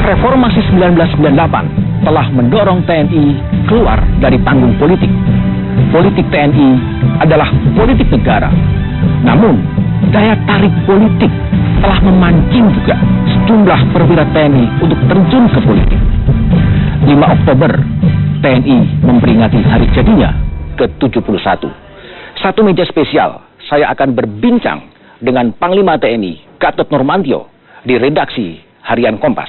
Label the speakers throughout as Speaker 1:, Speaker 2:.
Speaker 1: Reformasi 1998 telah mendorong TNI keluar dari panggung politik. Politik TNI adalah politik negara. Namun, daya tarik politik telah memancing juga sejumlah perwira TNI untuk terjun ke politik. 5 Oktober, TNI memperingati hari jadinya ke-71. Satu meja spesial, saya akan berbincang dengan Panglima TNI, Gatot Nurmantio, di redaksi Harian Kompas.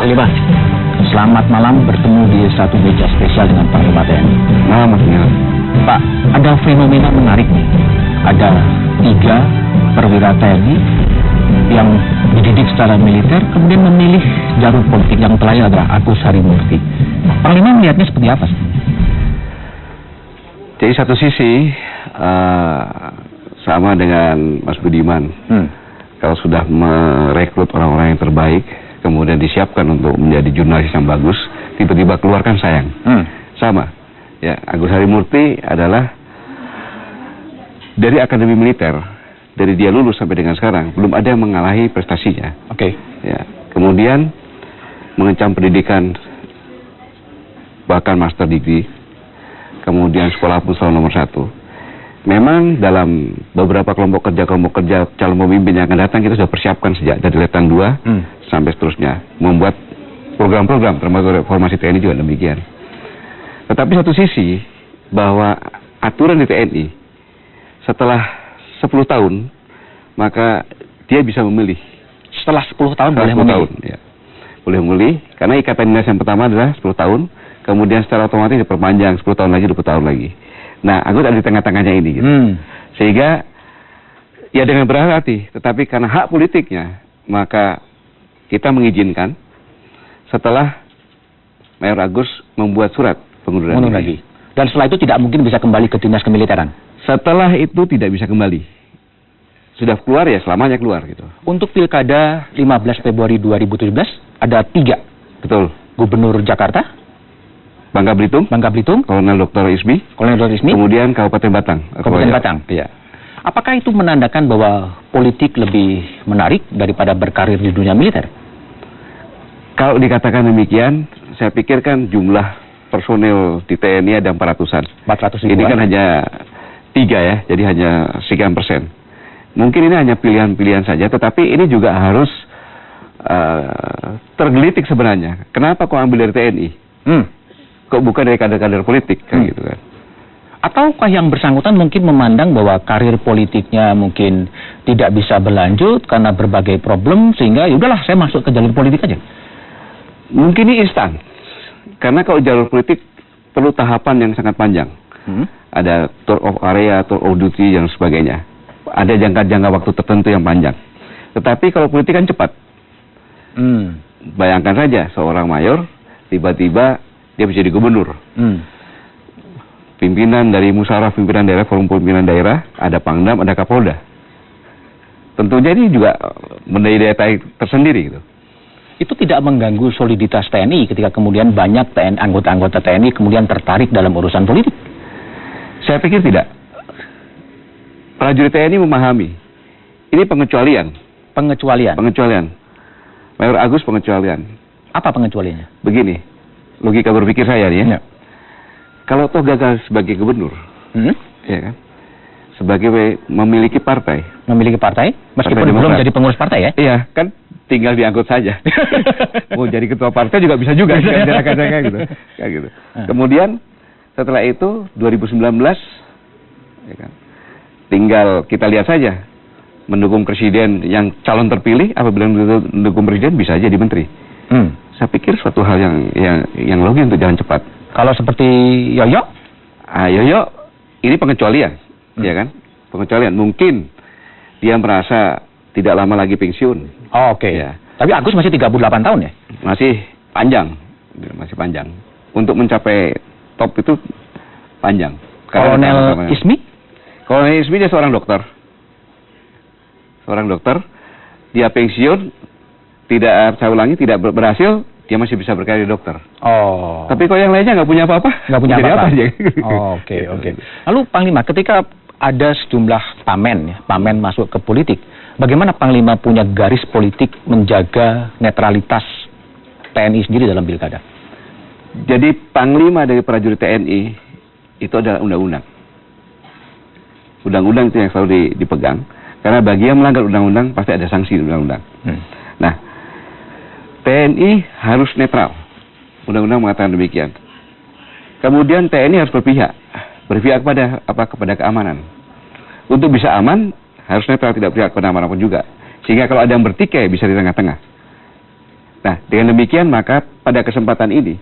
Speaker 1: Panglima, selamat malam bertemu di satu meja spesial dengan Panglima TNI.
Speaker 2: Malam, Mas Nil.
Speaker 1: Pak, ada fenomena menarik nih. Ada 3 perwira TNI yang dididik secara militer, kemudian memilih jalur politik. Yang terakhir adalah Agus Harimurti. Panglima melihatnya seperti apa sih?
Speaker 2: Jadi satu sisi sama dengan Mas Budiman. Kalau sudah merekrut orang-orang yang terbaik, kemudian disiapkan untuk menjadi jurnalis yang bagus, tiba-tiba keluarkan sayang. Sama. Ya, Agus Harimurti adalah dari Akademi Militer, dari dia lulus sampai dengan sekarang belum ada yang mengalahi prestasinya.
Speaker 1: Oke.
Speaker 2: Ya, kemudian mengencam pendidikan bahkan master degree, kemudian sekolah pun selalu nomor 1. Memang dalam beberapa kelompok kerja calon pemimpin yang akan datang kita sudah persiapkan sejak dari Letnan 2 sampai seterusnya, membuat program-program termasuk reformasi TNI juga demikian. Tetapi satu sisi bahwa aturan di TNI setelah 10 tahun maka dia bisa memilih.
Speaker 1: Setelah 10 tahun boleh memilih?
Speaker 2: Ya. Boleh memilih, karena ikatan dinas yang pertama adalah 10 tahun, kemudian secara otomatis diperpanjang 10 tahun lagi, 20 tahun lagi. Nah, Agus ada di tengah-tengahnya ini gitu. Sehingga ya dengan berhati-hati, tetapi karena hak politiknya maka kita mengizinkan setelah Mayor Agus membuat surat pengunduran diri.
Speaker 1: Dan setelah itu tidak mungkin bisa kembali ke dinas kemiliteran?
Speaker 2: Setelah itu tidak bisa kembali. Sudah keluar ya selamanya keluar gitu.
Speaker 1: Untuk pilkada 15 Februari 2017 ada 3.
Speaker 2: Betul.
Speaker 1: Gubernur Jakarta,
Speaker 2: Bangka Belitung, Kolonel Dr. Ismi, kemudian Kabupaten Batang.
Speaker 1: Kabupaten Batang.
Speaker 2: Iya.
Speaker 1: Apakah itu menandakan bahwa politik lebih menarik daripada berkarir di dunia militer?
Speaker 2: Kalau dikatakan demikian, saya pikir kan jumlah personel di TNI ada 400-an.
Speaker 1: 400 ribuan.
Speaker 2: Ini kan hanya 3 ya, jadi hanya sekian persen. Mungkin ini hanya pilihan-pilihan saja, tetapi ini juga harus tergelitik sebenarnya. Kenapa kok ambil dari TNI? Kok bukan dari kader-kader politik, kan gitu kan?
Speaker 1: Ataukah yang bersangkutan mungkin memandang bahwa karir politiknya mungkin tidak bisa berlanjut karena berbagai problem, sehingga ya udahlah saya masuk ke jalur politik aja?
Speaker 2: Mungkin ini instan. Karena kalau jalur politik perlu tahapan yang sangat panjang. Ada tour of area, tour of duty, dan sebagainya. Ada jangka waktu tertentu yang panjang. Tetapi kalau politik kan cepat. Bayangkan saja seorang mayor, tiba-tiba dia bisa jadi gubernur. Pimpinan dari musyawarah pimpinan daerah, forum pimpinan daerah, ada Pangdam, ada Kapolda. Tentunya ini juga menjadi daya tarik tersendiri gitu.
Speaker 1: Itu tidak mengganggu soliditas TNI ketika kemudian banyak anggota-anggota TNI kemudian tertarik dalam urusan politik?
Speaker 2: Saya pikir tidak. Prajurit TNI memahami. Ini pengecualian. Pengecualian. Mayor Agus pengecualian.
Speaker 1: Apa pengecualiannya?
Speaker 2: Begini, logika berpikir saya nih ya. Kalau toh gagal sebagai gubernur, ya kan? Sebagai memiliki partai.
Speaker 1: Meskipun belum jadi pengurus partai ya?
Speaker 2: Iya, kan tinggal diangkut saja. Mau jadi ketua partai juga bisa juga. Kayak gitu. Kemudian setelah itu 2019, ya kan, tinggal kita lihat saja mendukung presiden yang calon terpilih. Apabila mendukung presiden bisa jadi menteri. Saya pikir suatu hal yang logis untuk jalan cepat.
Speaker 1: Kalau seperti Yoyo?
Speaker 2: Yoyo ini pengecualian, ya kan? Pengecualian. Mungkin dia merasa tidak lama lagi pensiun.
Speaker 1: Oke. Ya. Tapi Agus masih 38 tahun ya?
Speaker 2: Masih panjang. Untuk mencapai top itu panjang.
Speaker 1: Kolonel Ismi?
Speaker 2: Kolonel Ismi dia seorang dokter. Dia pensiun, tidak berhasil dia masih bisa berkarya dokter.
Speaker 1: Oh.
Speaker 2: Tapi kalau yang lainnya nggak punya apa-apa,
Speaker 1: Nggak punya
Speaker 2: jadi
Speaker 1: apa-apa.
Speaker 2: apa aja.
Speaker 1: Oke, oke. Lalu Panglima, ketika ada sejumlah pamen masuk ke politik, bagaimana Panglima punya garis politik menjaga netralitas TNI sendiri dalam pilkada?
Speaker 2: Jadi Panglima dari prajurit TNI itu adalah undang-undang. Undang-undang itu yang selalu dipegang. Karena bagi yang melanggar undang-undang pasti ada sanksi di undang-undang. Nah, TNI harus netral. Undang-undang mengatakan demikian. Kemudian TNI harus berpihak kepada kepada keamanan. Untuk bisa aman harus netral, tidak berpihak kepada manapun juga. Sehingga kalau ada yang bertikai bisa di tengah-tengah. Nah, dengan demikian maka pada kesempatan ini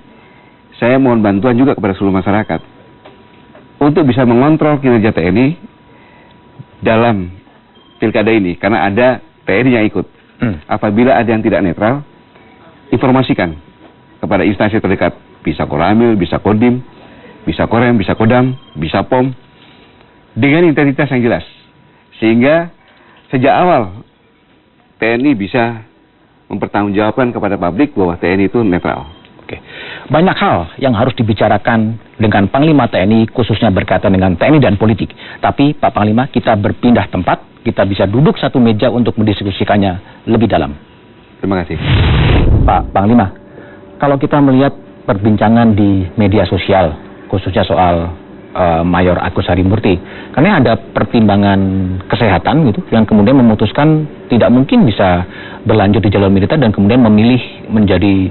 Speaker 2: saya mohon bantuan juga kepada seluruh masyarakat untuk bisa mengontrol kinerja TNI dalam pilkada ini, karena ada TNI yang ikut. Apabila ada yang tidak netral, informasikan kepada instansi terdekat, bisa Koramil, bisa Kodim, bisa Korem, bisa Kodam, bisa POM, dengan integritas yang jelas, sehingga sejak awal TNI bisa mempertanggungjawabkan kepada publik bahwa TNI itu netral.
Speaker 1: Oke. Banyak hal yang harus dibicarakan dengan Panglima TNI, khususnya berkaitan dengan TNI dan politik. Tapi Pak Panglima, kita berpindah tempat, kita bisa duduk satu meja untuk mendiskusikannya lebih dalam.
Speaker 2: Terima kasih.
Speaker 1: Pak Panglima, kalau kita melihat perbincangan di media sosial, khususnya soal Mayor Agus Harimurti, karena ada pertimbangan kesehatan gitu, yang kemudian memutuskan tidak mungkin bisa berlanjut di jalur militer dan kemudian memilih menjadi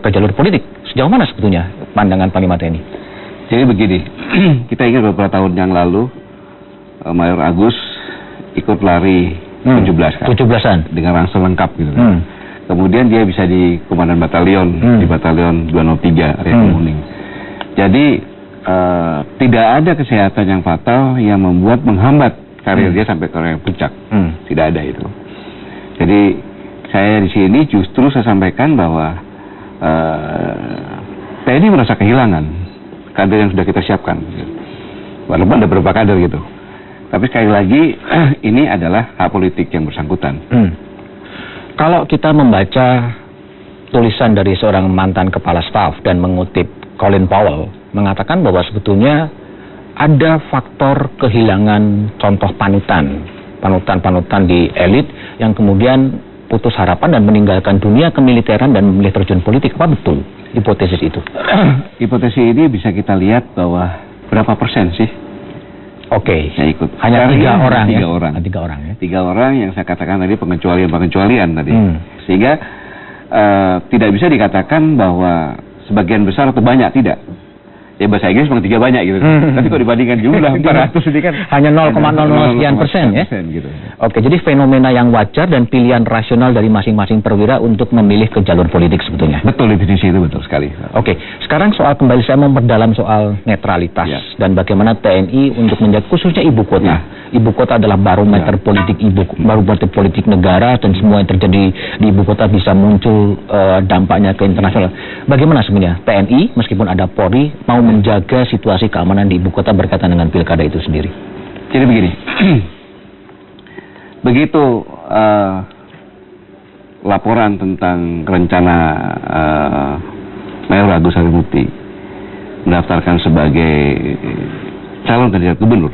Speaker 1: ke jalur politik. Sejauh mana sebetulnya pandangan Panglima TNI?
Speaker 2: Jadi begini, kita ingat beberapa tahun yang lalu Mayor Agus ikut lari 17 kan?
Speaker 1: 17-an
Speaker 2: dengan rangsel lengkap gitu kan. Kemudian dia bisa di komandan batalion di batalion 203 area Kemuning. Jadi tidak ada kesehatan yang fatal yang membuat menghambat karir dia sampai ke yang puncak. Tidak ada itu. Jadi saya di sini justru saya sampaikan bahwa TNI merasa kehilangan kader yang sudah kita siapkan. Walaupun ada beberapa kader gitu. Tapi sekali lagi ini adalah hak politik yang bersangkutan.
Speaker 1: Kalau kita membaca tulisan dari seorang mantan kepala staf dan mengutip Colin Powell, mengatakan bahwa sebetulnya ada faktor kehilangan contoh panutan di elit yang kemudian putus harapan dan meninggalkan dunia kemiliteran dan memilih terjun politik. Apa betul hipotesis itu?
Speaker 2: Hipotesis ini bisa kita lihat bahwa berapa persen sih?
Speaker 1: Oke,
Speaker 2: yang ikut.
Speaker 1: Hanya 3 orang ya?
Speaker 2: 3 orang.
Speaker 1: 3 orang ya?
Speaker 2: 3 orang yang saya katakan tadi pengecualian tadi. Sehingga tidak bisa dikatakan bahwa sebagian besar atau banyak, tidak. Ya bahasa Inggris memang 3 banyak gitu. Tapi kalau dibandingkan jumlah 400 ini kan
Speaker 1: hanya 0,00 sekian persen ya.
Speaker 2: Gitu.
Speaker 1: Oke, jadi fenomena yang wajar dan pilihan rasional dari masing-masing perwira untuk memilih ke jalur politik sebetulnya.
Speaker 2: Betul, definisi itu betul sekali.
Speaker 1: Oke, sekarang soal kembali saya memperdalam soal netralitas dan bagaimana TNI untuk menjaga khususnya ibu kota. Ibu kota adalah barometer politik negara, dan semua yang terjadi di ibu kota bisa muncul dampaknya ke internasional. Bagaimana sebenarnya TNI meskipun ada Polri mau menjaga situasi keamanan di ibu kota berkaitan dengan pilkada itu sendiri?
Speaker 2: Jadi begini, begitu laporan tentang rencana Mayor Agus Harimurti mendaftarkan sebagai calon kandidat gubernur,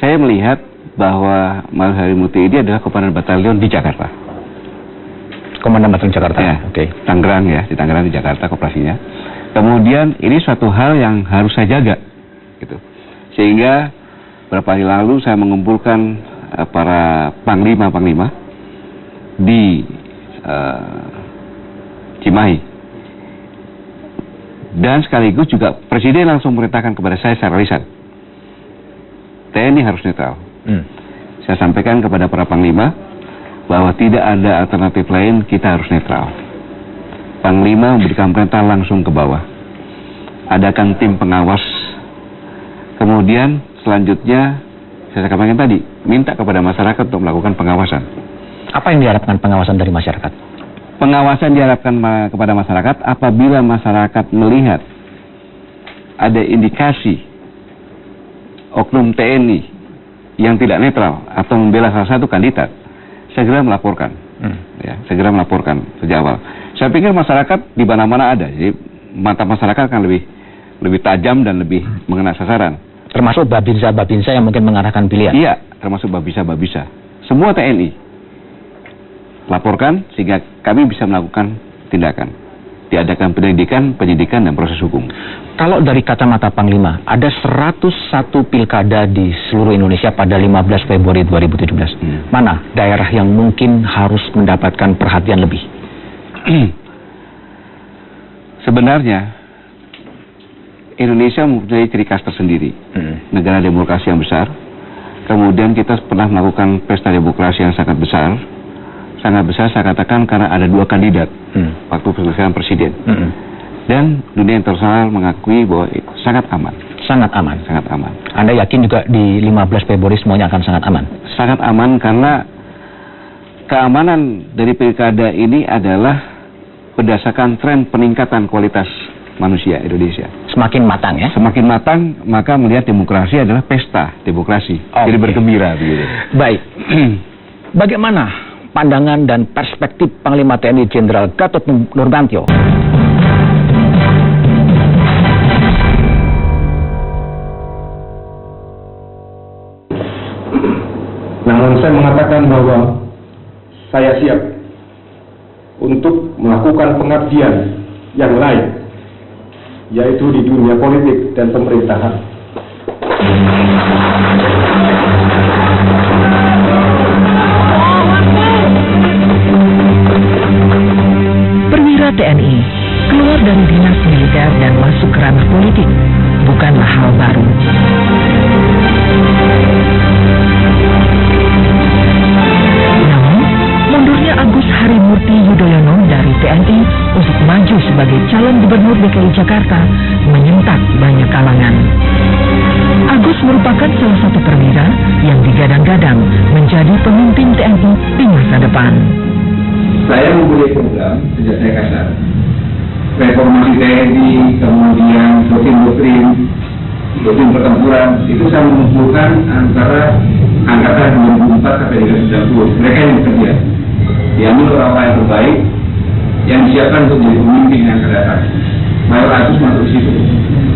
Speaker 2: saya melihat bahwa Mayor Harimurti ini adalah komandan batalion di Jakarta.
Speaker 1: Komandan batalion Jakarta?
Speaker 2: Ya,
Speaker 1: Oke.
Speaker 2: Tangerang ya, di Tangerang di Jakarta koperasinya. Kemudian ini suatu hal yang harus saya jaga, gitu. Sehingga beberapa hari lalu saya mengumpulkan para panglima di Cimahi, dan sekaligus juga Presiden langsung memerintahkan kepada saya secara lisan, TNI harus netral. Saya sampaikan kepada para panglima bahwa tidak ada alternatif lain, kita harus netral. Panglima memberikan perintah langsung ke bawah, adakan tim pengawas. Kemudian selanjutnya saya sampaikan tadi, minta kepada masyarakat untuk melakukan pengawasan.
Speaker 1: Apa yang diharapkan pengawasan dari masyarakat?
Speaker 2: Pengawasan diharapkan kepada masyarakat apabila masyarakat melihat ada indikasi oknum TNI yang tidak netral atau membela salah satu kandidat, segera melaporkan. Ya, segera melaporkan sejak awal. Saya pikir masyarakat di mana-mana ada, jadi mata masyarakat kan lebih tajam dan lebih mengena sasaran.
Speaker 1: Termasuk babinsa yang mungkin mengarahkan pilihan.
Speaker 2: Iya, termasuk babisa. Semua TNI laporkan sehingga kami bisa melakukan tindakan. Diadakan penyidikan dan proses hukum.
Speaker 1: Kalau dari kacamata Panglima, ada 101 pilkada di seluruh Indonesia pada 15 Februari 2017. Mana daerah yang mungkin harus mendapatkan perhatian lebih?
Speaker 2: Sebenarnya Indonesia mempunyai ciri khas tersendiri. Negara demokrasi yang besar. Kemudian kita pernah melakukan pesta demokrasi yang sangat besar. Sangat besar saya katakan karena ada 2 kandidat waktu pemilihan presiden. Dan dunia internasional mengakui bahwa sangat aman.
Speaker 1: Sangat aman.
Speaker 2: Sangat aman.
Speaker 1: Anda yakin juga di 15 Februari semuanya akan sangat aman?
Speaker 2: Sangat aman karena keamanan dari pilkada ini adalah berdasarkan tren peningkatan kualitas manusia Indonesia.
Speaker 1: Semakin matang ya?
Speaker 2: Semakin matang, maka melihat demokrasi adalah pesta demokrasi. Jadi bergembira begitu.
Speaker 1: Baik. Bagaimana pandangan dan perspektif Panglima TNI Jenderal Gatot Nurmantio?
Speaker 3: Namun saya mengatakan bahwa saya siap untuk melakukan pengabdian yang lain, yaitu di dunia politik dan pemerintahan.
Speaker 4: Perwira TNI keluar dari dinas militer dan masuk ke ranah politik bukanlah hal baru. Namun, mundurnya Agus Harimurti Yudhoyono dari TNI untuk maju sebagai calon gubernur DKI Jakarta menyentak banyak kalangan. Agus merupakan salah satu perwira yang digadang-gadang menjadi pemimpin TNI di masa depan.
Speaker 5: Saya mempunyai program sejak saya kasar, reformasi TNI, kemudian doktrin pertempuran, itu saya mengumpulkan antara angkatan 2004 sampai 1990. Mereka yang bekerja, diambil orang-orang yang terbaik, yang disiapkan untuk menjadi pemimpin yang akan datang. Mayor Agus masuk di situ.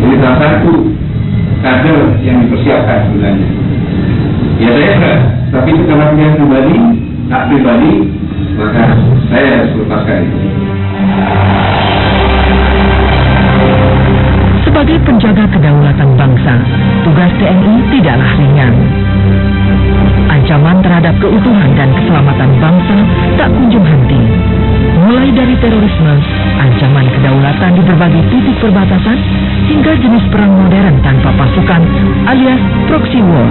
Speaker 5: Jadi salah satu kader yang dipersiapkan sebenarnya. Ya saya enggak, tapi itu karena pilihan pribadi, hak pribadi, maka saya harus melepaskan itu.
Speaker 4: Sebagai penjaga kedaulatan bangsa, tugas TNI tidaklah ringan. Ancaman terhadap keutuhan dan keselamatan bangsa tak kunjung henti. Mulai dari terorisme, ancaman kedaulatan di berbagai titik perbatasan, hingga jenis perang modern tanpa pasukan alias proxy war.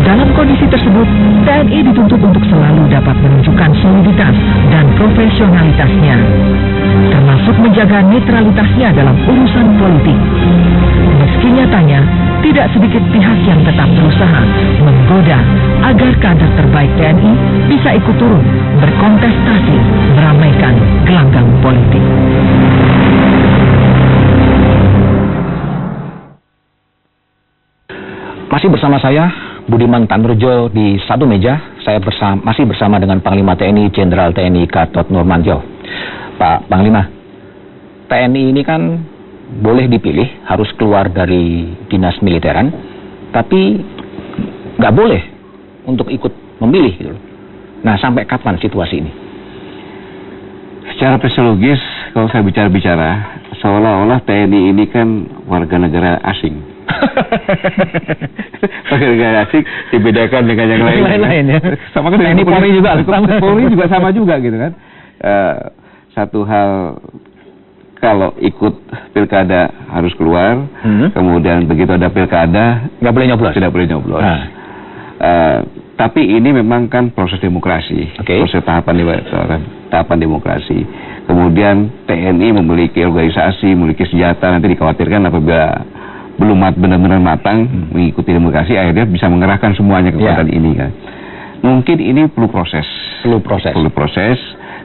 Speaker 4: Dalam kondisi tersebut, TNI dituntut untuk selalu dapat menunjukkan soliditas dan profesionalitasnya, termasuk menjaga netralitasnya dalam urusan politik. Meski nyatanya, tidak sedikit pihak yang tetap berusaha menggoda agar kader terbaik TNI bisa ikut turun berkontestasi meramaikan gelanggang politik.
Speaker 1: Masih bersama saya, Budiman Tanurjo, di satu meja. Saya masih bersama dengan Panglima TNI Jenderal TNI Gatot Nurmantio. Pak Panglima, TNI ini kan boleh dipilih, harus keluar dari dinas militeran, tapi nggak boleh untuk ikut memilih gitu. Nah, sampai kapan situasi ini?
Speaker 2: Secara fisiologis, kalau saya bicara, seolah-olah TNI ini kan warga negara asing. Warga negara asing dibedakan dengan yang lain.
Speaker 1: Ya.
Speaker 2: Sama kan
Speaker 1: TNI Polri juga.
Speaker 2: Polri juga sama juga gitu kan. Satu hal, kalau ikut pilkada harus keluar, kemudian begitu ada pilkada
Speaker 1: nggak boleh nyoblos.
Speaker 2: Tidak boleh nyoblos. Tapi ini memang kan proses demokrasi, proses tahapan demokrasi. Kemudian TNI memiliki organisasi, memiliki senjata, nanti dikhawatirkan apabila belum benar-benar matang mengikuti demokrasi, akhirnya bisa mengerahkan semuanya kekuatan ini kan. Mungkin ini perlu proses.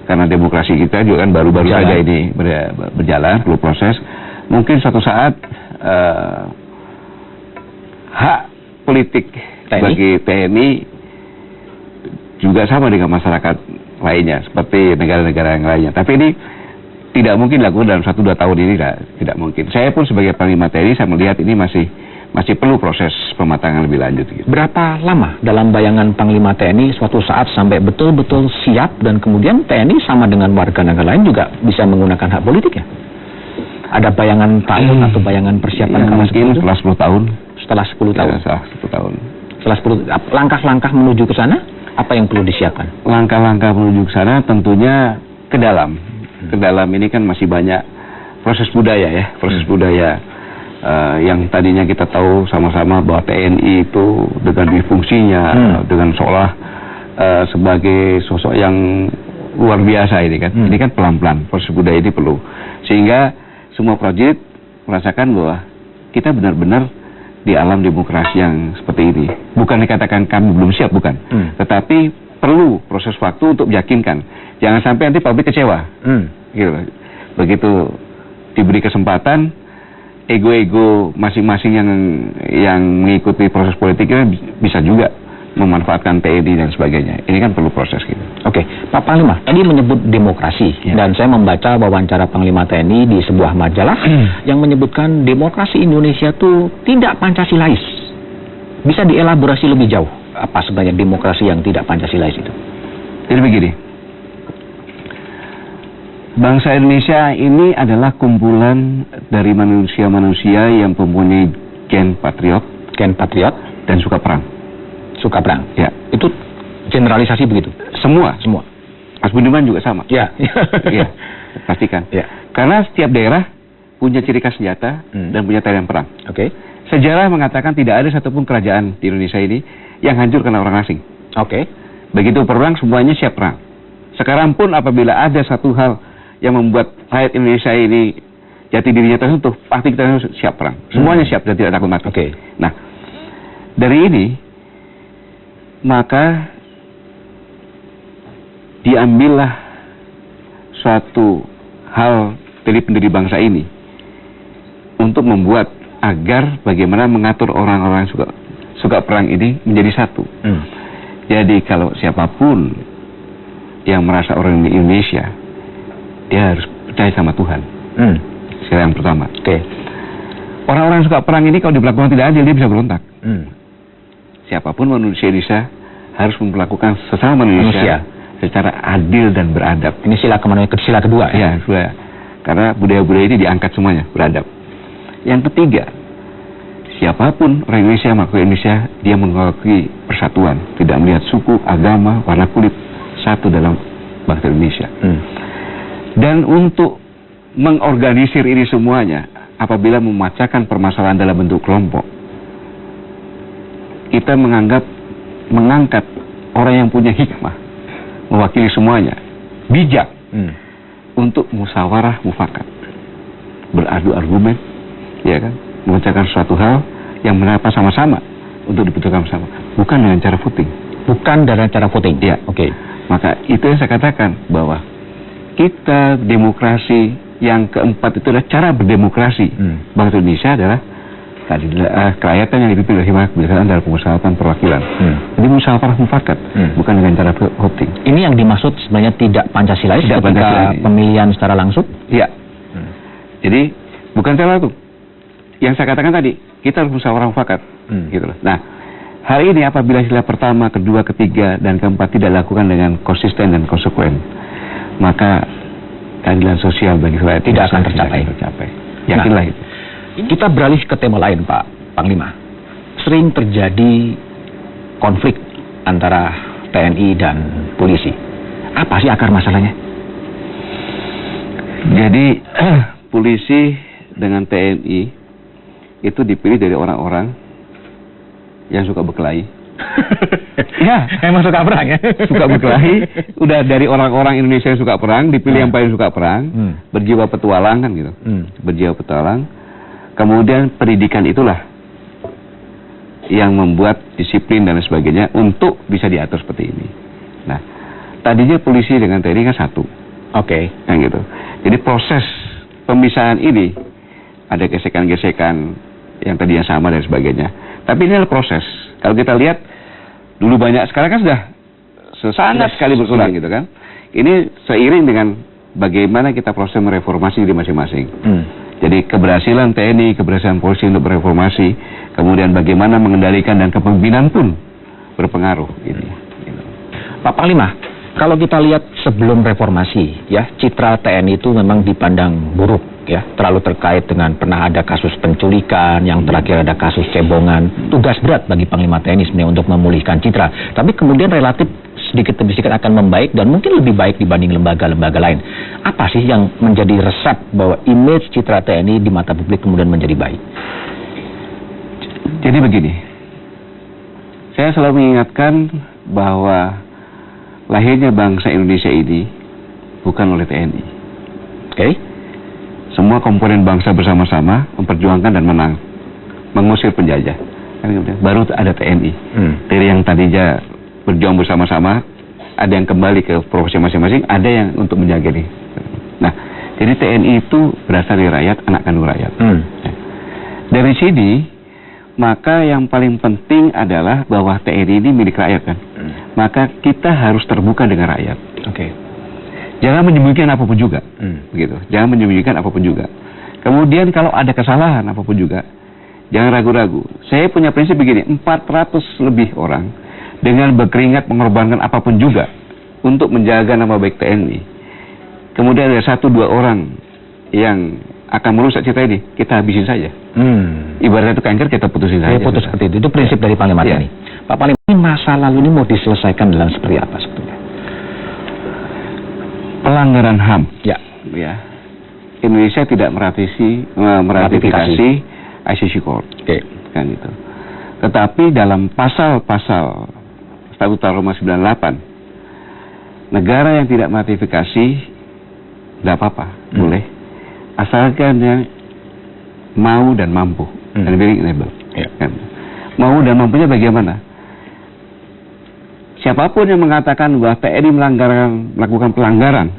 Speaker 2: Karena demokrasi kita juga kan baru-baru saja ini berjalan, perlu proses. Mungkin suatu saat hak politik bagi TNI juga sama dengan masyarakat lainnya seperti negara-negara yang lainnya. Tapi ini tidak mungkin dilakukan dalam 1-2 tahun ini, tidak mungkin. Saya pun sebagai Panglima TNI saya melihat ini masih perlu proses pematangan lebih lanjut. Gitu.
Speaker 1: Berapa lama dalam bayangan Panglima TNI suatu saat sampai betul-betul siap dan kemudian TNI sama dengan warga negara lain juga bisa menggunakan hak politiknya? Ada bayangan tahun atau bayangan persiapan
Speaker 2: ya, mungkin setelah 10 tahun.
Speaker 1: Setelah 10 tahun?
Speaker 2: Ya, setelah 10 tahun.
Speaker 1: Setelah 10, langkah-langkah menuju ke sana, apa yang perlu disiapkan?
Speaker 2: Langkah-langkah menuju ke sana tentunya ke dalam. Ke dalam ini kan masih banyak proses budaya ya, proses budaya yang tadinya kita tahu sama-sama bahwa TNI itu dengan fungsinya, dengan seolah sebagai sosok yang luar biasa ini kan. Ini kan pelan-pelan, proses budaya ini perlu. Sehingga semua prajurit merasakan bahwa kita benar-benar di alam demokrasi yang seperti ini. Bukan dikatakan kami belum siap, bukan. Tetapi perlu proses waktu untuk meyakinkan. Jangan sampai nanti publik kecewa. Gitu. Begitu diberi kesempatan, ego-ego masing-masing yang mengikuti proses politik ini bisa juga memanfaatkan TNI dan sebagainya. Ini kan perlu proses gitu.
Speaker 1: Oke, Pak Panglima, tadi menyebut demokrasi dan saya membaca wawancara Panglima TNI di sebuah majalah yang menyebutkan demokrasi Indonesia itu tidak Pancasilais. Bisa dielaborasi lebih jauh apa sebenarnya demokrasi yang tidak Pancasilais itu?
Speaker 2: Jadi begini, bangsa Indonesia ini adalah kumpulan dari manusia-manusia yang mempunyai gen patriot, dan suka perang.
Speaker 1: Suka perang.
Speaker 2: Ya,
Speaker 1: itu generalisasi begitu.
Speaker 2: Semua. Mas Budiman juga sama.
Speaker 1: Ya.
Speaker 2: Ya, pastikan.
Speaker 1: Ya.
Speaker 2: Karena setiap daerah punya ciri khas senjata dan punya tarian perang.
Speaker 1: Oke.
Speaker 2: Sejarah mengatakan tidak ada satupun kerajaan di Indonesia ini yang hancur karena orang asing.
Speaker 1: Oke.
Speaker 2: Begitu perang semuanya siap perang. Sekarang pun apabila ada satu hal yang membuat rakyat Indonesia ini jati dirinya tersentuh, pasti kita harus siap perang. Semuanya siap dan tidak takut mati.
Speaker 1: Oke.
Speaker 2: Nah, dari ini maka diambillah suatu hal dari pendiri bangsa ini untuk membuat agar bagaimana mengatur orang-orang yang suka perang ini menjadi satu. Jadi kalau siapapun yang merasa orang Indonesia, dia harus percaya sama Tuhan. Sekali yang pertama.
Speaker 1: Oke.
Speaker 2: Orang-orang yang suka perang ini kalau diperlakukan tidak adil, dia bisa berontak. Siapapun manusia Indonesia harus memperlakukan sesama manusia secara adil dan beradab.
Speaker 1: Ini sila kedua ya?
Speaker 2: Ya, karena budaya-budaya ini diangkat semuanya, beradab. Yang ketiga, siapapun orang Indonesia, makhluk Indonesia, dia mengakui persatuan, tidak melihat suku, agama, warna kulit, satu dalam bangsa Indonesia. Dan untuk mengorganisir ini semuanya, apabila memecahkan permasalahan dalam bentuk kelompok, kita mengangkat orang yang punya hikmah, mewakili semuanya, bijak, untuk musyawarah mufakat, beradu argumen, ya kan, memecahkan suatu hal yang menapa sama-sama untuk diputuskan bersama, bukan dengan cara voting.
Speaker 1: Bukan dengan cara voting.
Speaker 2: Ya,
Speaker 1: oke.
Speaker 2: Maka itu yang saya katakan bahwa kita demokrasi yang keempat itu adalah cara berdemokrasi. Bangsa Indonesia adalah kerakyatan yang dipimpin oleh hikmah kebijaksanaan dalam pemusyawaratan perwakilan. Jadi musyawarah mufakat, bukan dengan cara voting.
Speaker 1: Ini yang dimaksud sebenarnya tidak Pancasilais ketika pemilihan secara langsung?
Speaker 2: Iya. Jadi bukan cara itu. Yang saya katakan tadi, kita harus musyawarah mufakat. Gitu loh. Nah, hari ini apabila sila pertama, kedua, ketiga, dan keempat tidak dilakukan dengan konsisten dan konsekuen, maka keadilan sosial bagi rakyat
Speaker 1: tidak akan tercapai.
Speaker 2: Yakinlah itu.
Speaker 1: Kita beralih ke tema lain, Pak Panglima. Sering terjadi konflik antara TNI dan polisi. Apa sih akar masalahnya?
Speaker 2: Jadi polisi dengan TNI itu dipilih dari orang-orang yang suka berkelahi.
Speaker 1: Ya, emang suka perang ya?
Speaker 2: Suka berkelahi, udah dari orang-orang Indonesia yang suka perang, dipilih yang paling suka perang, berjiwa petualang kan gitu. Berjiwa petualang. Kemudian pendidikan itulah yang membuat disiplin dan sebagainya untuk bisa diatur seperti ini. Nah, tadinya polisi dengan TNI kan satu.
Speaker 1: Oke.
Speaker 2: Kan gitu. Jadi proses pemisahan ini ada gesekan-gesekan yang tadinya sama dan sebagainya. Tapi ini adalah proses. Kalau kita lihat dulu banyak, sekarang kan sudah sangat sekali berkurang gitu kan. ini seiring dengan bagaimana kita proses mereformasi di masing-masing. Jadi keberhasilan TNI, keberhasilan polisi untuk mereformasi, kemudian bagaimana mengendalikan dan kepemimpinan pun berpengaruh. Gitu.
Speaker 1: Pak Panglima, kalau kita lihat sebelum reformasi, ya, citra TNI itu memang dipandang buruk, ya, terlalu terkait dengan pernah ada kasus penculikan, yang terakhir ada kasus cebongan. Tugas berat bagi Panglima TNI sebenarnya untuk memulihkan citra. Tapi kemudian relatif sedikit demi sedikit akan membaik dan mungkin lebih baik dibanding lembaga-lembaga lain. Apa sih yang menjadi resep bahwa image citra TNI di mata publik kemudian menjadi baik?
Speaker 2: Jadi begini, saya selalu mengingatkan bahwa lahirnya bangsa Indonesia ini bukan oleh TNI.
Speaker 1: Oke.
Speaker 2: Semua komponen bangsa bersama-sama memperjuangkan dan menang, mengusir penjajah. Baru ada TNI. Dari yang tadinya berjuang bersama-sama, ada yang kembali ke profesi masing-masing, ada yang untuk menjaga ini. Nah, jadi TNI itu berasal dari rakyat, anak kandung rakyat. Dari sini, maka yang paling penting adalah bahwa TNI ini milik rakyat kan. Maka kita harus terbuka dengan rakyat.
Speaker 1: Oke.
Speaker 2: Jangan menyembunyikan apapun juga. Begitu. Jangan menyembunyikan apapun juga. Kemudian kalau ada kesalahan apapun juga, jangan ragu-ragu. Saya punya prinsip begini, 400 lebih orang dengan berkeringat mengorbankan apapun juga untuk menjaga nama baik TNI. Kemudian ada 1-2 orang yang akan merusak citra ini, kita habisin saja. Ibaratnya itu kanker, kita putusin saja.
Speaker 1: Putus seperti itu prinsip dari Panglima TNI. Pak Panglima, ini masa lalu ini mau diselesaikan dalam seperti apa sebetulnya?
Speaker 2: Pelanggaran HAM.
Speaker 1: Ya.
Speaker 2: Indonesia tidak meratifikasi ICC Court. Kan itu. Tetapi dalam pasal-pasal Statuta Roma 98, negara yang tidak meratifikasi tidak apa-apa, boleh, asalkan yang mau dan mampu, dan very enable. Kan? Mau dan mampunya bagaimana? Siapapun yang mengatakan bahwa TNI melakukan pelanggaran,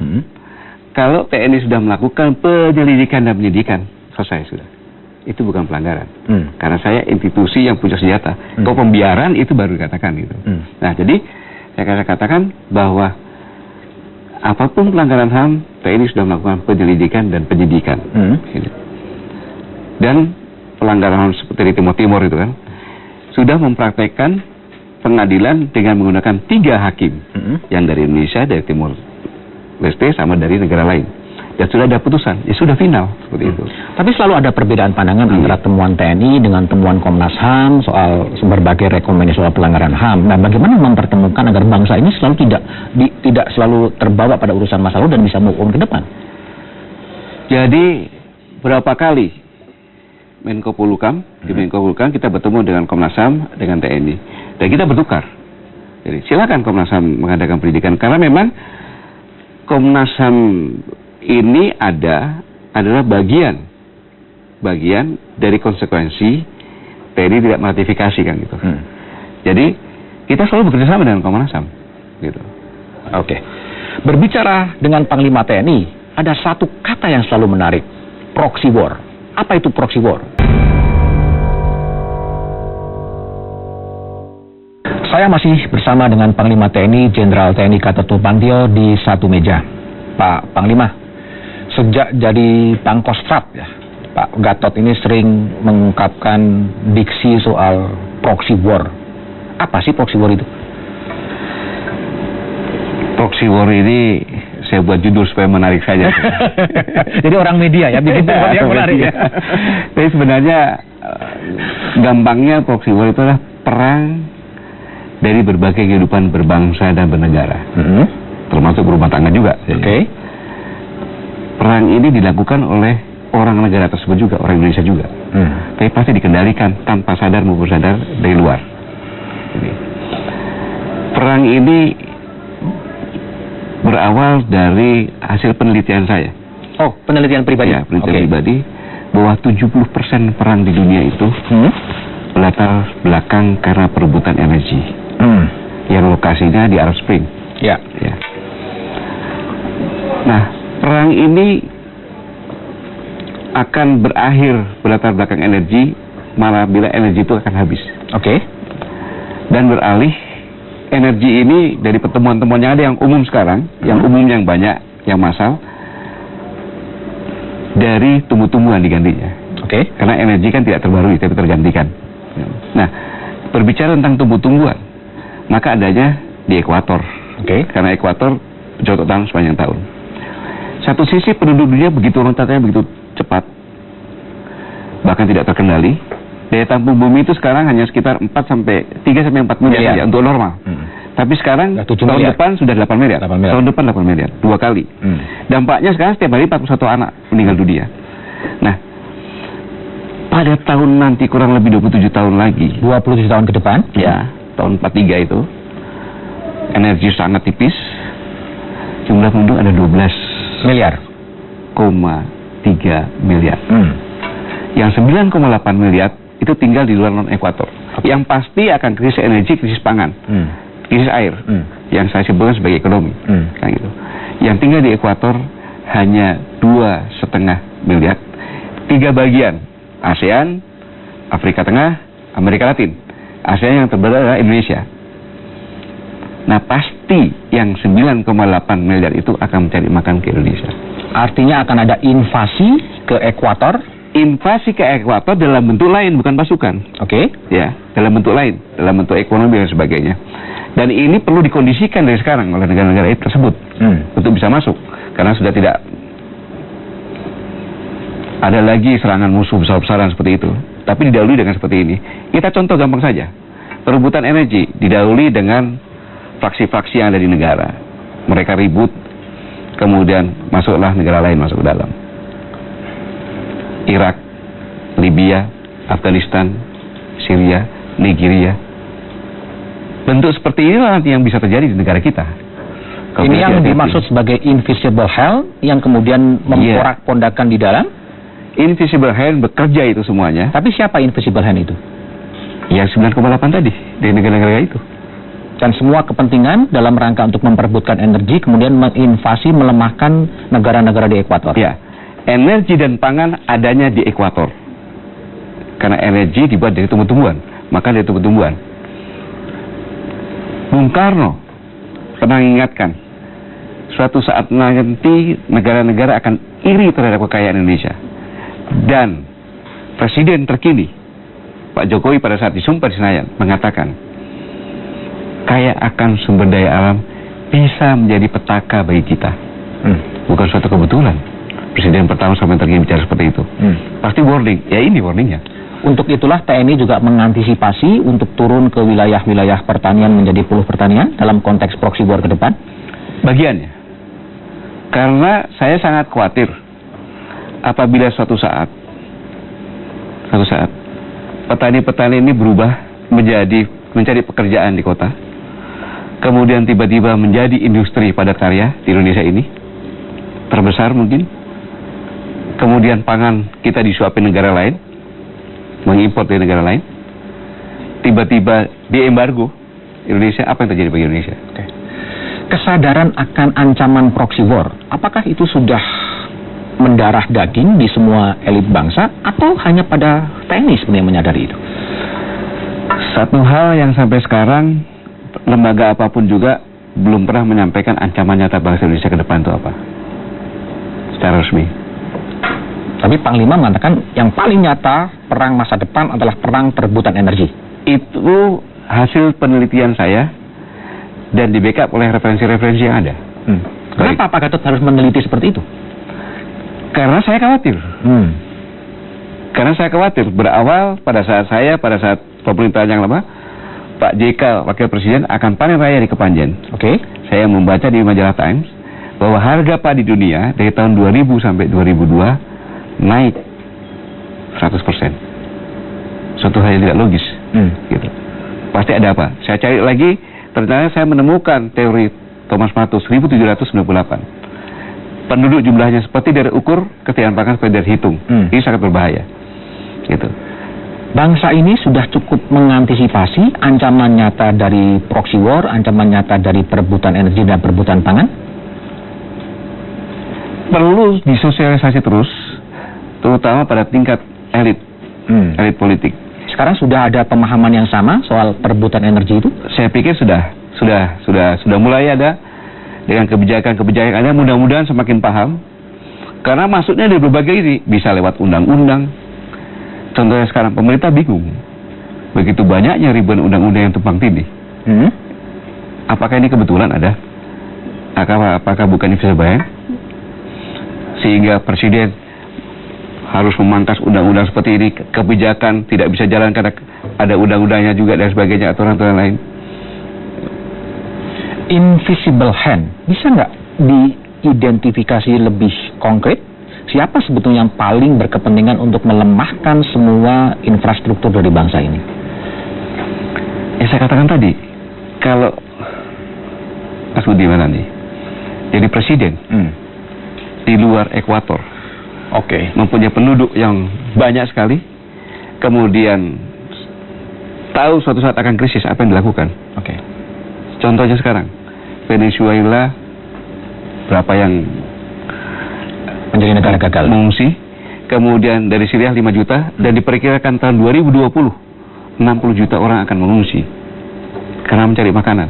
Speaker 2: kalau TNI sudah melakukan penyelidikan dan penyidikan, selesai sudah. Itu bukan pelanggaran. Karena saya institusi yang punya senjata. Kalau pembiaran itu baru dikatakan gitu. Nah, jadi saya katakan bahwa apapun pelanggaran HAM, TNI sudah melakukan penyelidikan dan penyidikan. Dan pelanggaran HAM seperti di Timur Timur itu kan, sudah mempraktekkan pengadilan dengan menggunakan 3 hakim, yang dari Indonesia, dari Timur Leste, sama dari negara lain. Dan sudah ada putusan, ya sudah final seperti itu.
Speaker 1: Tapi selalu ada perbedaan pandangan antara temuan TNI dengan temuan Komnas HAM soal berbagai rekomendasi soal pelanggaran HAM. Nah, bagaimana mempertemukan agar bangsa ini selalu tidak selalu terbawa pada urusan masa lalu dan bisa move on ke depan?
Speaker 2: Jadi berapa kali Menko Polhukam, di Menko Polhukam kita bertemu dengan Komnas HAM, dengan TNI, dan kita bertukar. Jadi silakan Komnas HAM mengadakan pendidikan, karena memang Komnas HAM ini adalah bagian dari konsekuensi TNI tidak meratifikasi kan gitu. Jadi kita selalu bekerjasama dengan Komnas HAM gitu.
Speaker 1: Oke. Berbicara dengan Panglima TNI, ada satu kata yang selalu menarik, proxy war. Apa itu proxy war? Saya masih bersama dengan Panglima TNI Jenderal TNI Gatot Nurmantio di satu meja. Pak Panglima, sejak jadi Pangkostrat ya, Pak Gatot ini sering mengungkapkan diksi soal proxy war. Apa sih proxy war itu?
Speaker 2: Proxy war ini saya buat judul supaya menarik saja.
Speaker 1: Jadi orang media ya, bikin yang menarik ya.
Speaker 2: Tapi sebenarnya gampangnya proxy war itu adalah perang dari berbagai kehidupan berbangsa dan bernegara, termasuk berumah tangga juga.
Speaker 1: Oke.
Speaker 2: Perang ini dilakukan oleh orang negara tersebut juga, orang Indonesia juga. Tapi pasti dikendalikan tanpa sadar maupun sadar dari luar. Jadi, perang ini berawal dari hasil penelitian saya.
Speaker 1: Oh, penelitian pribadi?
Speaker 2: Ya, penelitian pribadi, bahwa 70% perang di dunia itu latar belakang karena perebutan energi. Yang lokasinya di Arab Spring.
Speaker 1: Ya.
Speaker 2: Nah, perang ini akan berakhir berlatar belakang energi malah bila energi itu akan habis.
Speaker 1: Oke.
Speaker 2: Dan beralih energi ini dari pertemuan-temuan yang ada yang umum sekarang, yang umum yang banyak, yang massal, dari tumbuh-tumbuhan digantinya.
Speaker 1: Oke.
Speaker 2: Karena energi kan tidak terbarui, tapi tergantikan. Nah, berbicara tentang tumbuh-tumbuhan, maka adanya di ekuator.
Speaker 1: Oke.
Speaker 2: Karena ekuator bercocok tanam sepanjang tahun. Satu sisi penduduk dunia begitu loncatnya begitu cepat, bahkan tidak terkendali. Daya tampung bumi itu sekarang hanya sekitar 3 sampai 4 miliar saja untuk normal. Tapi sekarang tahun depan sudah 8 miliar. Tahun depan 8 miliar, 2 kali. Dampaknya sekarang setiap hari 41 anak meninggal dunia. Nah, pada tahun nanti kurang lebih 27 tahun lagi.
Speaker 1: 27 tahun ke depan?
Speaker 2: Ya, tahun 43 itu. Energi sangat tipis. Jumlah penduduk ada 12,3 miliar. Yang 9,8 miliar itu tinggal di luar non-ekuator. Yang pasti akan krisis energi, krisis pangan, krisis air, yang saya sebutkan sebagai ekonomi. Kan gitu. Yang tinggal di ekuator hanya 2,5 miliar. 3 bagian, ASEAN, Afrika Tengah, Amerika Latin. ASEAN yang terbelah adalah Indonesia. Nah, pasti yang 9,8 miliar itu akan mencari makan ke Indonesia.
Speaker 1: Artinya akan ada invasi ke ekuator.
Speaker 2: Invasi ke ekuator dalam bentuk lain, bukan pasukan.
Speaker 1: Oke.
Speaker 2: Ya, dalam bentuk lain, dalam bentuk ekonomi dan sebagainya. Dan ini perlu dikondisikan dari sekarang oleh negara-negara tersebut untuk bisa masuk, karena sudah tidak ada lagi serangan musuh besar-besaran seperti itu. Tapi didahului dengan seperti ini. Kita contoh gampang saja. Perebutan energi didahului dengan fraksi-fraksi yang ada di negara. Mereka ribut, kemudian masuklah negara lain masuk ke dalam. Irak, Libya, Afghanistan, Syria, Nigeria. Bentuk seperti inilah nanti yang bisa terjadi di negara kita.
Speaker 1: Ini yang dimaksud sebagai invisible hand yang kemudian memporak-pondakan di dalam.
Speaker 2: Invisible hand bekerja itu semuanya.
Speaker 1: Tapi siapa invisible hand itu?
Speaker 2: Yang 9,8 tadi dari negara-negara itu.
Speaker 1: Dan semua kepentingan dalam rangka untuk memperebutkan energi kemudian menginvasi, melemahkan negara-negara di ekuator.
Speaker 2: Ya. Energi dan pangan adanya di ekuator. Karena energi dibuat dari tumbuh-tumbuhan, maka dari tumbuh-tumbuhan. Bung Karno pernah mengingatkan, suatu saat nanti negara-negara akan iri terhadap kekayaan Indonesia. Dan Presiden terkini, Pak Jokowi pada saat disumpah di Senayan, mengatakan, kaya akan sumber daya alam bisa menjadi petaka bagi kita. Bukan suatu kebetulan. Presiden pertama sampai terkini bicara seperti itu. Pasti warning. Ya ini warningnya.
Speaker 1: Untuk itulah TNI juga mengantisipasi untuk turun ke wilayah-wilayah pertanian menjadi puluh pertanian dalam konteks proxy war ke depan.
Speaker 2: Bagiannya. Karena saya sangat khawatir apabila suatu saat petani-petani ini berubah menjadi mencari pekerjaan di kota. Kemudian tiba-tiba menjadi industri padat karya di Indonesia ini. Terbesar mungkin. Kemudian pangan kita disuapin negara lain, mengimpor dari negara lain, tiba-tiba diembargo Indonesia, apa yang terjadi bagi Indonesia?
Speaker 1: Kesadaran akan ancaman proxy war, apakah itu sudah mendarah daging di semua elit bangsa, atau hanya pada TNI sebenarnya menyadari itu?
Speaker 2: Satu hal yang sampai sekarang lembaga apapun juga belum pernah menyampaikan ancaman nyata bangsa Indonesia ke depan itu apa, secara resmi.
Speaker 1: Tapi Panglima mengatakan yang paling nyata perang masa depan adalah perang perebutan energi.
Speaker 2: Itu hasil penelitian saya dan di backup oleh referensi-referensi yang ada.
Speaker 1: Kenapa Pak Gatot harus meneliti seperti itu?
Speaker 2: Karena saya khawatir. Karena saya khawatir. Berawal pada saat pemerintahan yang lama, Pak JK, Wakil Presiden, akan panen raya di Kepanjen. Saya membaca di majalah Times bahwa harga padi dunia dari tahun 2000 sampai 2002 naik 100%. Suatu hal yang tidak logis. Gitu. Pasti ada apa? Saya cari lagi, ternyata saya menemukan teori Thomas Malthus 1798. Penduduk jumlahnya seperti dari ukur, ketersediaan pangan seperti dari hitung. Ini sangat berbahaya. Gitu.
Speaker 1: Bangsa ini sudah cukup mengantisipasi ancaman nyata dari proxy war, ancaman nyata dari perebutan energi dan perebutan pangan?
Speaker 2: Perlu disosialisasi terus, terutama pada tingkat elit politik.
Speaker 1: Sekarang sudah ada pemahaman yang sama soal perebutan energi itu?
Speaker 2: Saya pikir sudah. sudah mulai ada dengan kebijakan-kebijakan ada, mudah-mudahan semakin paham. Karena maksudnya dari berbagai ini bisa lewat undang-undang. Contohnya sekarang pemerintah bingung. Begitu banyaknya ribuan undang-undang yang tumpang tindih. Apakah ini kebetulan ada? Apakah bukan bisa bayang? Sehingga presiden harus memangkas undang-undang seperti ini, kebijakan tidak bisa jalan karena ada undang-undangnya juga dan sebagainya, aturan-aturan lain.
Speaker 1: Invisible hand, bisa nggak diidentifikasi lebih konkret? Siapa sebetulnya yang paling berkepentingan untuk melemahkan semua infrastruktur dari bangsa ini?
Speaker 2: Ya saya katakan tadi, kalau Mas Budiman nih jadi presiden di luar ekuator, mempunyai penduduk yang banyak sekali, kemudian tahu suatu saat akan krisis, apa yang dilakukan? Contohnya sekarang, Venezuela berapa yang
Speaker 1: menjadi negara gagal
Speaker 2: mengungsi, kemudian dari Syria 5 juta, dan diperkirakan tahun 2020 60 juta orang akan mengungsi karena mencari makanan.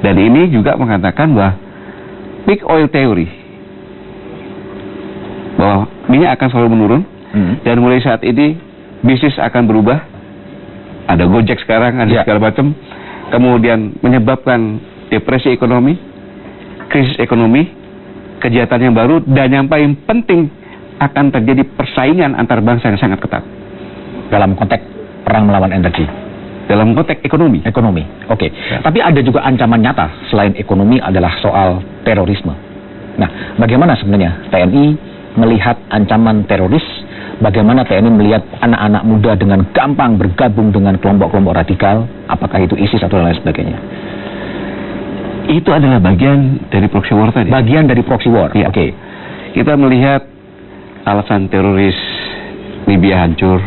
Speaker 2: Dan ini juga mengatakan bahwa peak oil theory, bahwa minyak akan selalu menurun, dan mulai saat ini bisnis akan berubah. Ada Gojek sekarang, ada segala macam, kemudian menyebabkan depresi ekonomi, krisis ekonomi, kejahatan yang baru, dan yang paling penting akan terjadi persaingan antar bangsa yang sangat ketat
Speaker 1: dalam konteks perang melawan energi.
Speaker 2: Dalam konteks ekonomi.
Speaker 1: Tapi ada juga ancaman nyata selain ekonomi adalah soal terorisme. Nah, bagaimana sebenarnya TNI melihat ancaman teroris? Bagaimana TNI melihat anak-anak muda dengan gampang bergabung dengan kelompok-kelompok radikal? Apakah itu ISIS atau lain sebagainya?
Speaker 2: Itu adalah bagian dari proxy war tadi.
Speaker 1: Bagian dari proxy war.
Speaker 2: Ya. Kita melihat alasan teroris Libya hancur,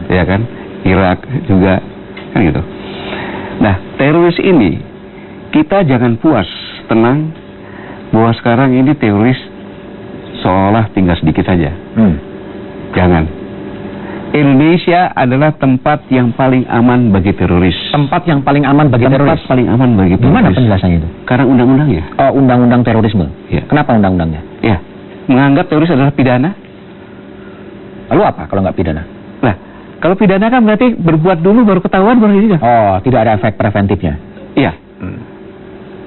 Speaker 2: ya kan? Irak juga, kan gitu. Nah, teroris ini kita jangan puas, tenang bahwa sekarang ini teroris seolah tinggal sedikit saja. Jangan. Indonesia adalah tempat yang paling aman bagi teroris.
Speaker 1: Tempat yang paling aman bagi teroris?
Speaker 2: Tempat paling aman bagi teroris.
Speaker 1: Gimana penjelasannya itu?
Speaker 2: Karena undang-undangnya.
Speaker 1: Oh, undang-undang terorisme.
Speaker 2: Ya.
Speaker 1: Kenapa undang-undangnya?
Speaker 2: Ya, menganggap teroris adalah pidana.
Speaker 1: Lalu apa kalau nggak pidana?
Speaker 2: Nah, kalau pidana kan berarti berbuat dulu baru ketahuan baru ini.
Speaker 1: Oh, tidak ada efek preventifnya.
Speaker 2: Iya.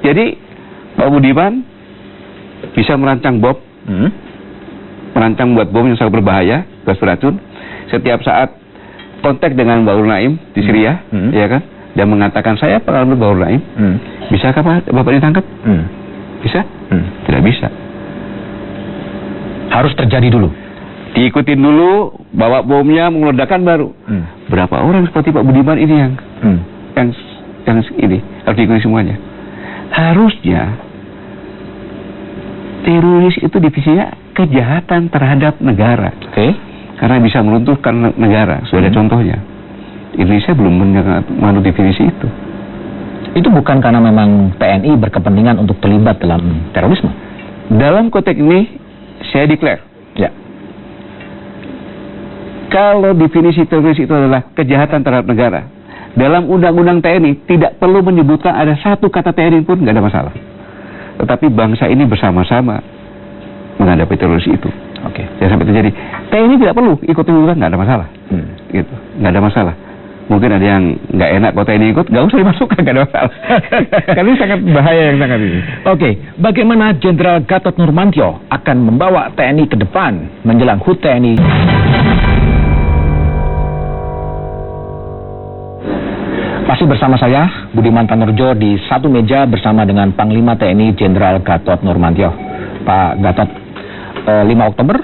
Speaker 2: Jadi Pak Budiman bisa merancang bom, merancang buat bom yang sangat berbahaya, gas beracun. Setiap saat kontak dengan Bahru Naim di Syria, ya kan? Dan mengatakan saya pengalaman Bahru Naim. Bisakah Bapak ditangkap? Bisa? Tidak bisa.
Speaker 1: Harus terjadi dulu.
Speaker 2: Diikutin dulu, bawa bomnya, meledakan baru. Berapa orang seperti Pak Budiman ini yang ini harus diikuti semuanya. Harusnya teroris itu definisinya kejahatan terhadap negara. Karena bisa meruntuhkan negara. Sudah ada contohnya. Indonesia belum menganut definisi itu.
Speaker 1: Itu bukan karena memang TNI berkepentingan untuk terlibat dalam terorisme.
Speaker 2: Dalam konteks ini saya declare.
Speaker 1: Ya.
Speaker 2: Kalau definisi teroris itu adalah kejahatan terhadap negara, dalam undang-undang TNI tidak perlu menyebutkan ada satu kata TNI pun, nggak ada masalah. Tetapi bangsa ini bersama-sama menghadapi teroris itu. Jangan sampai terjadi. TNI tidak perlu ikut ikutan, nggak ada masalah. Gitu, nggak ada masalah. Mungkin ada yang nggak enak kalau TNI ikut, nggak usah dimasukkan, nggak ada masalah. Karena ini sangat bahaya yang sangat ini.
Speaker 1: Bagaimana Jenderal Gatot Nurmantio akan membawa TNI ke depan menjelang HUT TNI? Masih bersama saya, Budiman Tanorjo, di satu meja bersama dengan Panglima TNI Jenderal Gatot Nurmantio. Pak Gatot, 5 Oktober,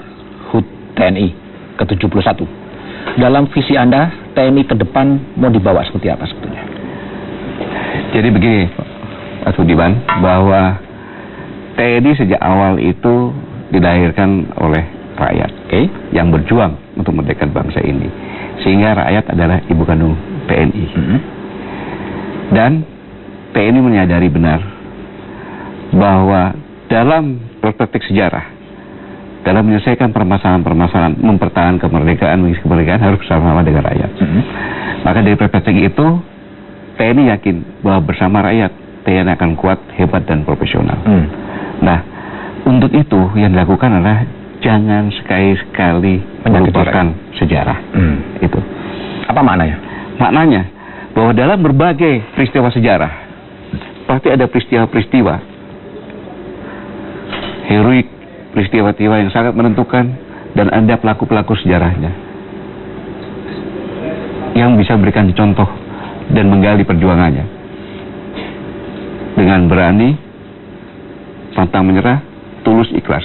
Speaker 1: HUT TNI ke-71. Dalam visi Anda, TNI ke depan mau dibawa seperti apa sebetulnya?
Speaker 2: Jadi begini, Pak Budiman, bahwa TNI sejak awal itu dilahirkan oleh rakyat, yang berjuang untuk merdekakan bangsa ini. Sehingga rakyat adalah ibu kandung TNI. Dan TNI menyadari benar bahwa dalam perspektif sejarah, dalam menyelesaikan permasalahan-permasalahan, mempertahankan kemerdekaan harus bersama-sama dengan rakyat. Maka dari perspektif itu, TNI yakin bahwa bersama rakyat TNI akan kuat, hebat, dan profesional. Nah, untuk itu yang dilakukan adalah jangan sekali-sekali melupakan sejarah. Itu.
Speaker 1: Apa maknanya?
Speaker 2: Maknanya bahwa dalam berbagai peristiwa sejarah pasti ada peristiwa-peristiwa heroik, peristiwa-peristiwa yang sangat menentukan, dan ada pelaku-pelaku sejarahnya yang bisa berikan contoh dan menggali perjuangannya dengan berani, pantang menyerah, tulus, ikhlas.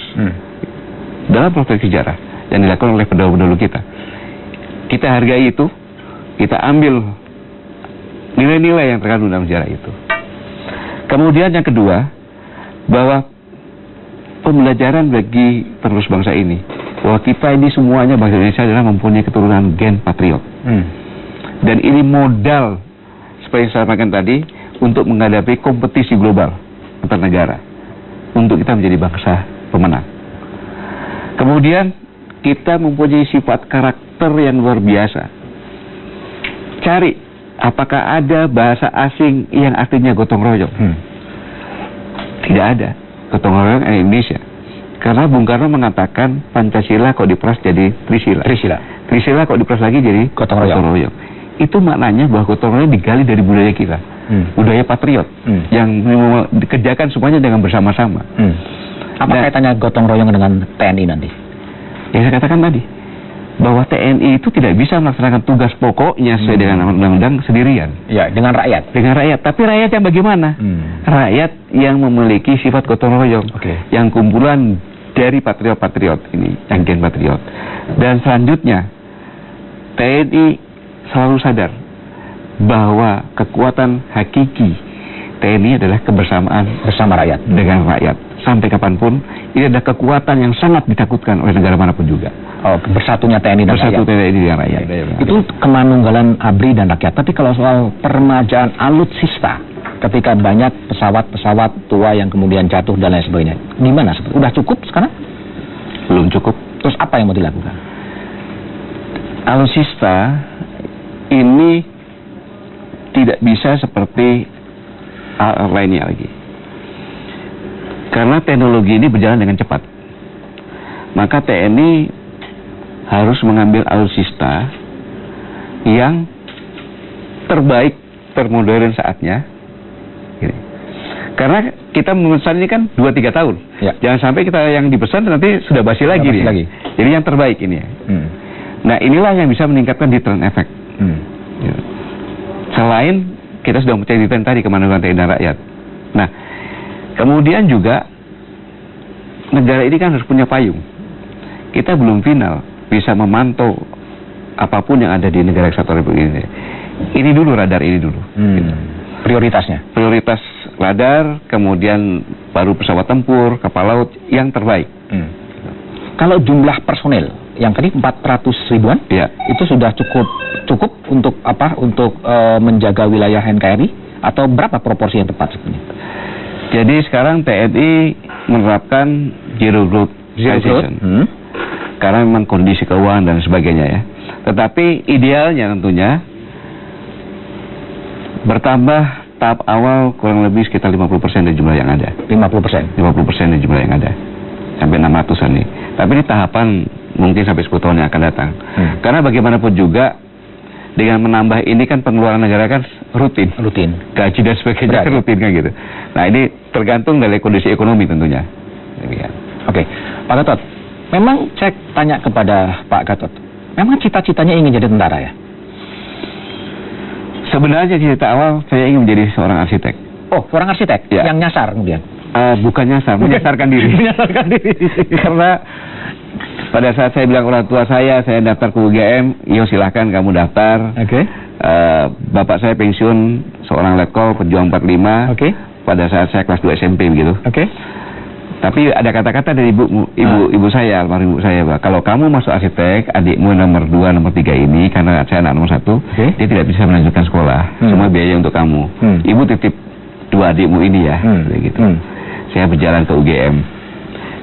Speaker 2: Dalam proses sejarah yang dilakukan oleh pendahulu-pendahulu kita. Kita hargai itu, kita ambil nilai-nilai yang terkandung dalam sejarah itu. Kemudian yang kedua, bahwa pembelajaran bagi penerus bangsa ini, bahwa kita ini semuanya bangsa Indonesia adalah mempunyai keturunan gen patriot. Dan ini modal, seperti yang saya sampaikan tadi, untuk menghadapi kompetisi global antar negara, untuk kita menjadi bangsa pemenang. Kemudian kita mempunyai sifat karakter yang luar biasa. Cari apakah ada bahasa asing yang artinya gotong royong. Tidak ada gotong royong Indonesia. Karena Bung Karno mengatakan Pancasila kok diperas jadi Trisila. Trisila kok diperas lagi jadi gotong royong. Itu maknanya bahwa gotong royong digali dari budaya kita. Budaya patriot yang dikerjakan semuanya dengan bersama-sama.
Speaker 1: Apa kaitannya gotong royong dengan TNI nanti?
Speaker 2: Yang saya katakan tadi, bahwa TNI itu tidak bisa melaksanakan tugas pokoknya sesuai dengan undang-undang sendirian.
Speaker 1: Ya, dengan rakyat.
Speaker 2: Dengan rakyat. Tapi rakyat yang bagaimana? Rakyat yang memiliki sifat gotong royong. Yang kumpulan dari patriot-patriot ini, yang gen patriot. Dan selanjutnya, TNI selalu sadar bahwa kekuatan hakiki TNI adalah kebersamaan
Speaker 1: bersama rakyat,
Speaker 2: dengan rakyat. Sampai kapanpun, ini adalah kekuatan yang sangat ditakutkan oleh negara manapun juga.
Speaker 1: Bersatunya TNI dan
Speaker 2: Bersatu
Speaker 1: rakyat.
Speaker 2: TNI dan rakyat.
Speaker 1: Itu kemanunggalan ABRI dan rakyat. Tapi kalau soal permajaan alutsista, ketika banyak pesawat-pesawat tua yang kemudian jatuh dan lain sebagainya, gimana? Udah cukup sekarang?
Speaker 2: Belum cukup.
Speaker 1: Terus apa yang mau dilakukan?
Speaker 2: Alutsista ini tidak bisa seperti lainnya lagi. Karena teknologi ini berjalan dengan cepat. Maka TNI harus mengambil alutsista yang terbaik, termodern saatnya. Gini. Karena kita memesan ini kan 2-3 tahun.
Speaker 1: Ya.
Speaker 2: Jangan sampai kita yang dipesan nanti sudah basi lagi. Jadi yang terbaik ini ya. Nah, inilah yang bisa meningkatkan deterrent effect. Ya. Selain kita sudah mencari deterrent tadi kemandirian TNI dan rakyat. Nah, kemudian juga negara ini kan harus punya payung. Kita belum final bisa memantau apapun yang ada di negara kesatuan Republik Indonesia. Ini dulu radar ini dulu.
Speaker 1: Prioritasnya? Prioritas
Speaker 2: radar, kemudian baru pesawat tempur, kapal laut yang terbaik.
Speaker 1: Kalau jumlah personel yang tadi 400 ribuan,
Speaker 2: ya,
Speaker 1: itu sudah cukup untuk apa? Untuk menjaga wilayah NKRI, atau berapa proporsi yang tepat sebenarnya?
Speaker 2: Jadi sekarang TNI menerapkan zero growth position. Karena memang kondisi keuangan dan sebagainya ya. Tetapi idealnya tentunya bertambah tahap awal kurang lebih sekitar 50% dari jumlah yang ada.
Speaker 1: 50%?
Speaker 2: 50% dari jumlah yang ada. Sampai 600-an nih. Tapi ini tahapan mungkin sampai 10 tahun yang akan datang. Karena bagaimanapun juga dengan menambah ini kan pengeluaran negara kan rutin. Gaji dan sebagainya kan rutin kan gitu. Nah, ini tergantung dari kondisi ekonomi tentunya.
Speaker 1: Oke, Pak Gatot. Memang saya tanya kepada Pak Gatot, memang cita-citanya ingin jadi tentara ya?
Speaker 2: Sebenarnya cita awal saya ingin menjadi seorang arsitek.
Speaker 1: Oh, seorang arsitek?
Speaker 2: Ya.
Speaker 1: Yang nyasar kemudian?
Speaker 2: Bukan nyasar, menyasarkan diri.
Speaker 1: Menyasarkan diri.
Speaker 2: Karena pada saat saya bilang orang tua saya daftar ke UGM, yo silahkan kamu daftar. Bapak saya pensiun seorang letkol pejuang 45. Pada saat saya kelas 2 SMP begitu. Tapi ada kata-kata dari ibu saya, almarhum ibu saya, bahwa kalau kamu masuk arsitek, adikmu nomor 2, nomor 3 ini, karena saya anak nomor 1, dia tidak bisa melanjutkan sekolah, semua biaya untuk kamu. Ibu titip 2 adikmu ini ya, gitu. Saya berjalan ke UGM.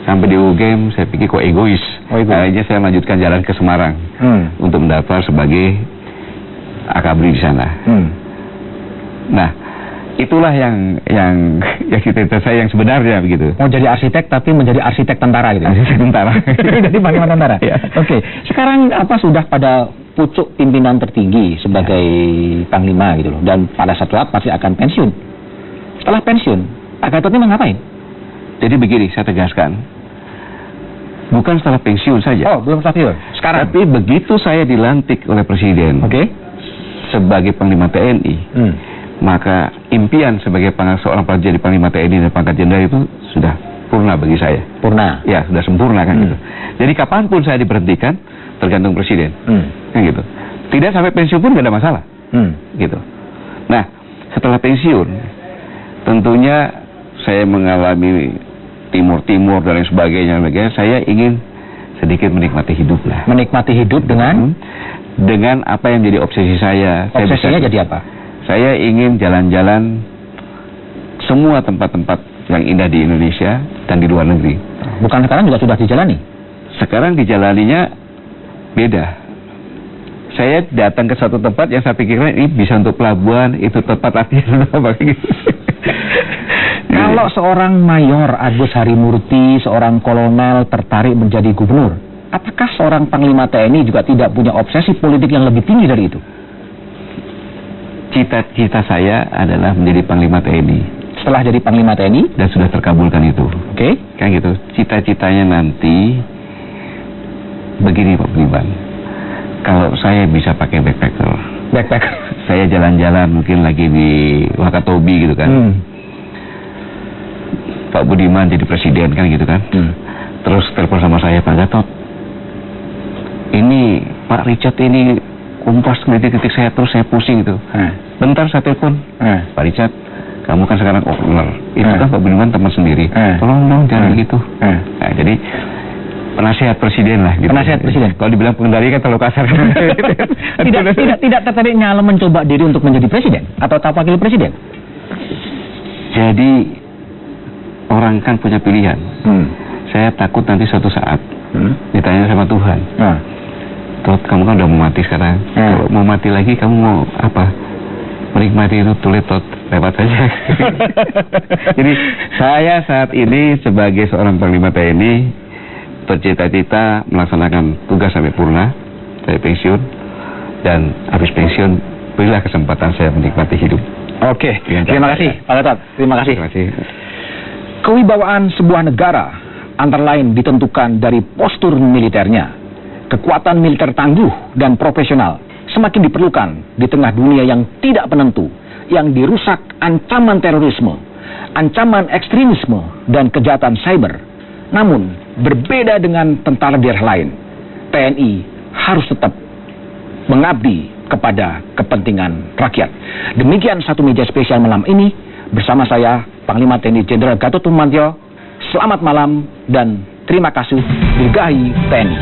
Speaker 2: Sampai di UGM, saya pikir kok egois. Akhirnya saya melanjutkan jalan ke Semarang untuk mendaftar sebagai akabri di sana. Nah, itulah yang cita-cita saya yang sebenarnya begitu.
Speaker 1: Mau jadi arsitek tapi menjadi arsitek tentara gitu.
Speaker 2: Arsitek tentara.
Speaker 1: Jadi panglima tentara.
Speaker 2: Ya.
Speaker 1: Oke. Sekarang apa sudah pada pucuk pimpinan tertinggi sebagai panglima gitu loh, dan pada satu saat pasti akan pensiun. Setelah pensiun, Pak Gatot ini mau ngapain?
Speaker 2: Jadi begini, saya tegaskan, bukan setelah pensiun saja.
Speaker 1: Oh, belum pensiun. Sekarang.
Speaker 2: Tapi begitu saya dilantik oleh Presiden sebagai Panglima TNI, maka impian sebagai seorang jadi Panglima TNI dan pangkat jenderal itu sudah purna bagi saya.
Speaker 1: Purna?
Speaker 2: Ya, sudah sempurna kan gitu. Jadi kapanpun saya diberhentikan, tergantung Presiden. Kan gitu. Tidak sampai pensiun pun tidak ada masalah. Gitu. Nah, setelah pensiun, tentunya saya mengalami timur-timur dan lain sebagainya, saya ingin sedikit menikmati hidup lah.
Speaker 1: Menikmati hidup dengan?
Speaker 2: Dengan apa yang jadi obsesi saya.
Speaker 1: Obsesinya jadi apa?
Speaker 2: Saya ingin jalan-jalan semua tempat-tempat yang indah di Indonesia dan di luar negeri.
Speaker 1: Bukan sekarang juga sudah dijalani? Sekarang
Speaker 2: dijalaninya beda. Saya datang ke satu tempat yang saya pikirkan ini bisa untuk pelabuhan, itu tempat latihan apa gitu.
Speaker 1: Kalau seorang Mayor Agus Harimurti, seorang kolonel tertarik menjadi gubernur, apakah seorang Panglima TNI juga tidak punya obsesi politik yang lebih tinggi dari itu?
Speaker 2: Cita-cita saya adalah menjadi Panglima TNI.
Speaker 1: Setelah jadi Panglima TNI?
Speaker 2: Dan sudah terkabulkan itu.
Speaker 1: Oke.
Speaker 2: Kan gitu. Cita-citanya nanti begini Pak Budiman. Kalau saya bisa pakai backpacker. Saya jalan-jalan mungkin lagi di Wakatobi gitu kan. Pak Budiman jadi presiden kan gitu kan. Terus telepon sama saya, Pak Gatot, ini Pak Richard ini kumpas kritik saya terus, saya pusing gitu. Bentar saya telepon, Pak Richard, kamu kan sekarang owner, itu kan Pak Budiman teman sendiri, tolong dong jangan begitu. Nah, jadi penasihat presiden lah gitu.
Speaker 1: Penasihat presiden.
Speaker 2: Kalau dibilang pengendali kan terlalu kasar.
Speaker 1: tidak tertarik nyala mencoba diri untuk menjadi presiden atau wakil presiden.
Speaker 2: Jadi orang kan punya pilihan. Saya takut nanti suatu saat ditanya sama Tuhan, Tot, kamu kan udah mau mati sekarang. Kalau mau mati lagi kamu mau apa? Menikmati itu tulis Tot, lewat saja. Jadi saya saat ini sebagai seorang Panglima TNI bercita-cita melaksanakan tugas sampai purna. Saya pensiun, dan habis pensiun berilah kesempatan saya menikmati hidup. Oke,
Speaker 1: terima kasih Pak Gatot. Terima kasih. Kewibawaan sebuah negara antara lain ditentukan dari postur militernya. Kekuatan militer tangguh dan profesional semakin diperlukan di tengah dunia yang tidak penentu, yang dirusak ancaman terorisme, ancaman ekstremisme, dan kejahatan cyber. Namun, berbeda dengan tentara daerah lain, TNI harus tetap mengabdi kepada kepentingan rakyat. Demikian satu meja spesial malam ini, bersama saya, Panglima TNI Jenderal Gatot Nurmantio. Selamat malam dan terima kasih. Dirgahi TNI.